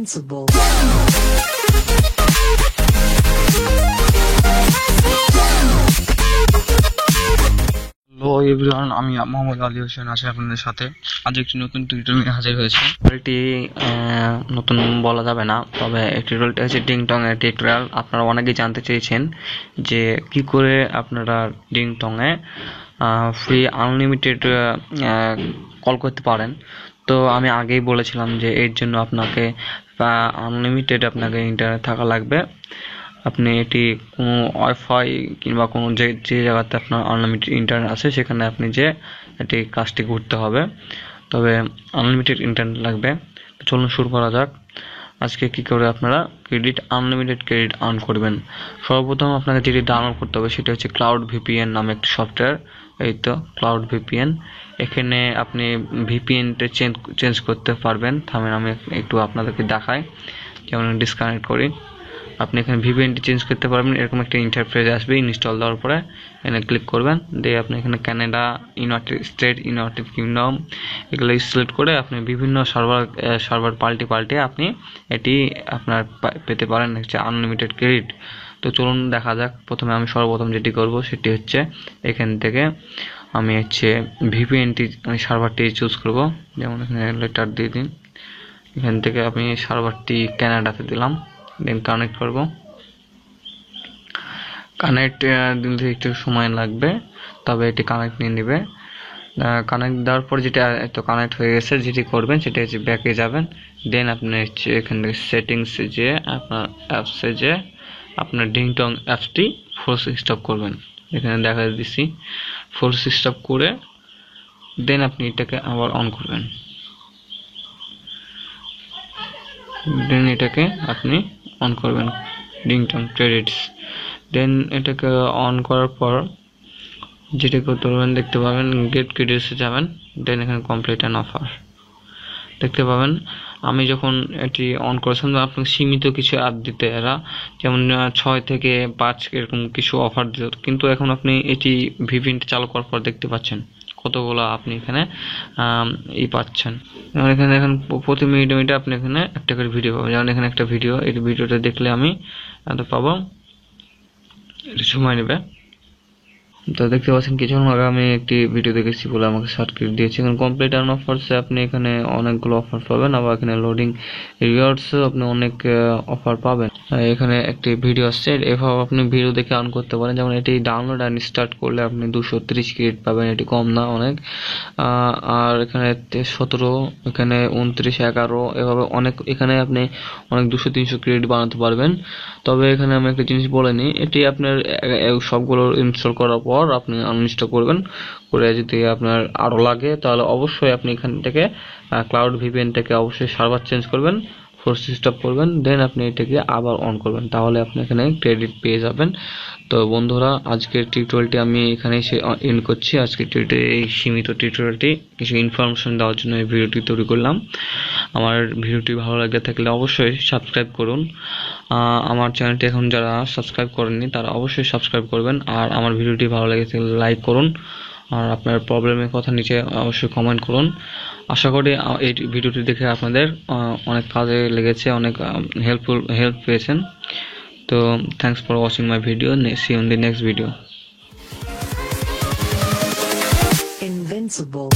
Invincible. Hello everyone, আমি মোহাম্মদ আলী হোসেন আছি আপনাদের সাথে। আজ একটি নতুন টিউটোরিয়াল নিয়ে হাজির হয়েছে। এটি নতুন বলা যাবে না, তবে এই টিউটোরিয়ালটি হচ্ছে ডিং টং এর টিউটোরিয়াল। আপনারা অনেকেই জানতে চেয়েছেন যে কি করে আপনারা ডিং টং এ ফ্রি আনলিমিটেড কল করতে পারেন। তো আমি আগেই বলেছিলাম যে এর জন্য আপনাকে আনলিমিটেড আপনাকে ইন্টারনেট থাকা লাগবে। আপনি এটি কোনো ওয়াইফাই কিংবা কোনো যে জায়গাতে আপনার আনলিমিটেড ইন্টারনেট আছে সেখানে আপনি যে এটি কাজটি করতে হবে, তবে আনলিমিটেড ইন্টারনেট লাগবে। চলুন শুরু করা যাক। আজকে কি করে আপনারা আনলিমিটেড ক্রেডিট আর্ন করবেন। সর্বপ্রথম আপনাকে যেটি ডাউনলোড করতে হবে সেটা হচ্ছে ক্লাউড ভিপিএন নামে একটি সফটওয়্যার। এই তো ক্লাউড ভিপিএন। এখানে আপনি ভিপিএনটা চেঞ্জ করতে পারবেন। থামেন আমি একটু আপনাদেরকে দেখাই, যেমন ডিসকানেক্ট করি। আপনি এখানে ভিপিএনটি চেঞ্জ করতে পারবেন। এরকম একটা ইন্টারফেস আসবে ইনস্টল দেওয়ার পরে। এখানে ক্লিক করবেন, দিয়ে আপনি এখানে Canada, United state, United kingdom এগুলো সিলেক্ট করে আপনি বিভিন্ন সার্ভার পাল্টে আপনি এটি আপনার পেতে পারেন হচ্ছে আনলিমিটেড ক্রেডিট। তো চলুন দেখা যাক। প্রথমে আমি সর্বপ্রথম যেটি করব সেটি হচ্ছে এখান থেকে আমি হচ্ছে ভিপিএনটি সার্ভারটি চুজ করব। যেমন এখানে লেটার দিয়ে দিন। এখান থেকে আমি সার্ভারটি কানাডাতে দিলাম, দেন কানেক্ট করব। কানেক্ট দিতে একটু সময় লাগবে, তবে এটি কানেক্ট নিয়ে নেবে। কানেক্ট দেওয়ার পর যেটা তো কানেক্ট হয়ে গেছে, যেটি করবেন সেটা হচ্ছে ব্যাকে যাবেন। দেন আপনি হচ্ছে এখান থেকে সেটিংসে যে আপনার অ্যাপসে যে আপনার ডিং টং অ্যাপসটি ফোর্স স্টপ করবেন। এখানে দেখা দিচ্ছি ফোর্স স্টপ করে দেন আপনি এটাকে আবার অন করবেন। দেন এটাকে আপনি অন করবেন ডিং টং ক্রেডিটস। দেন এটাকে অন করার পর যেটা করতে পারবেন দেখতে পাবেন গেট ক্রেডিটসে যাবেন। দেন এখানে কমপ্লিট অ্যান অফার দেখতে পাবেন। আমি যখন এটি অন করেছিলাম আপনাকে সীমিত কিছু অ্যাপ দিতে এরা, যেমন 6 থেকে 5 এরকম কিছু অফার দিত, কিন্তু এখন আপনি এটি ভিপিএনটি চালু করার পর দেখতে পাচ্ছেন কতগুলো আপনি এখানে পাচ্ছেন। যেমন এখানে দেখেন প্রতি মিনিটে আপনি এখানে একটা করে ভিডিও পাবেন। যেমন এখানে একটা ভিডিও, এই ভিডিওটা দেখলে আমি এত পাবো, এটা সময় নেবে। তো দেখতে পাচ্ছেন কিছুক্ষণ আগে আমি একটি ভিডিও দেখেছি বলে আমাকে সার্কিট দিয়েছে। এখন কমপ্লিট আর্ন অফারসে আপনি এখানে অনেকগুলো অফার পাবেন, আবার এখানে লোডিং রিওয়ার্ডসও আপনি অনেক অফার পাবেন। এখানে একটি ভিডিও আসছে, এভাবে আপনি ভিডিও দেখে আর্ন করতে পারেন। যেমন এটি ডাউনলোড অ্যান্ড স্টার্ট করলে আপনি 230 ক্রেডিট পাবেন, এটি কম না অনেক। আর এখানে 17, এখানে 29, 11 এভাবে অনেক, এখানে আপনি অনেক 200-300 ক্রেডিট বানাতে পারবেন। তবে এখানে আমি একটা জিনিস বলে নিই, এটি আপনার সবগুলো ইনস্টল করার পর আপনি আনইনস্টল করবেন, করে যদি আপনার আরও লাগে তাহলে অবশ্যই আপনি এখান থেকে ক্লাউড ভিপিএন থেকে অবশ্যই সার্ভার চেঞ্জ করবেন, ফোর্স স্টপ করবেন, দেন আপনি এটাকে আবার অন করবেন, তাহলে আপনি এখানে ক্রেডিট পেয়ে যাবেন। তো বন্ধুরা, আজকের টিউটোরিয়ালটি আমি এখানেই এন্ড করছি। আজকের এই সীমিত টিউটোরিয়ালটি কিছু ইনফরমেশন দেওয়ার জন্য এই ভিডিওটি তৈরি করলাম। আমার ভিডিওটি ভালো লাগে থাকলে অবশ্যই সাবস্ক্রাইব করুন। আমার চ্যানেলটি এখন যারা সাবস্ক্রাইব করেননি তারা অবশ্যই সাবস্ক্রাইব করবেন। আর আমার ভিডিওটি ভালো লাগে থাকলে লাইক করুন, আর আপনার প্রবলেমের কথা নিচে অবশ্যই কমেন্ট করুন। আশা করি এই ভিডিওটি দেখে আপনাদের অনেক কাজে লেগেছে, অনেক হেল্প পেয়েছেন। তো thanks for watching my video. See you in the next video. Invincible.